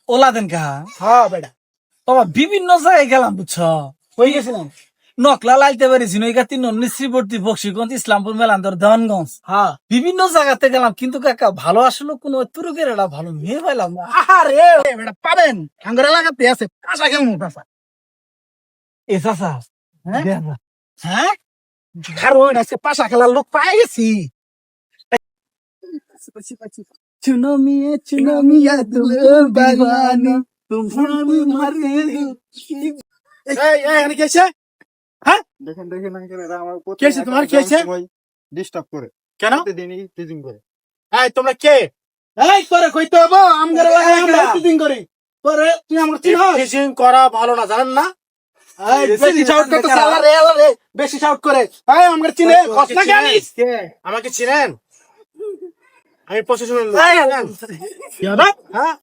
OLA দেন কাহা হ্যাঁ বেটা বাবা বিভিন্ন জায়গায় গেলাম বুঝছ কই গেছিলেন? নকলা লাইতে পারিছি নইগা তিন শ্রীবর্তী বক্সিগঞ্জ ইসলামপুর মেলান্দর দেওয়ানগঞ্জ হ্যাঁ বিভিন্ন জায়গাতে গেলাম কিন্তু কাকা ভালো আসলে কোন তুরুকের একটা ভালো মেয়ে পাইলাম না। আরে বেটা পাবেন আঙ্গুর এলাকাতে আছে পাশা কেমন পাশা এ চাচা হ্যাঁ? দেখ না। হ্যাঁ কারণ আজকে পাশা খেলার লোক পাই গেছি चुनो मिया तुम दीवानी तुम्हारी এই এই এখানে কি আছে? হ্যাঁ দেখেন দেখেন আঙ্কেল এরা আমার কি হয়েছে তোমার, কি হয়েছে? ডিস্টার্ব করে কেন? প্রতিদিনই টিজিং করে। এই তোমরা কে? এই তোরে কইতে হবো আমগার এলাকায় আমরা টিচিং করি তোরে তুই আমার চিনস? টিচিং করা ভালো না জানেন না? এই বেশি শাউট করতে সালা রে আলা রে বেশি শাউট করে এই আমগার চিনে কষ্ট জানিস কে? আমাকে চিনেন? আমি প্রশাসনের লোক। কি হবে? হ্যাঁ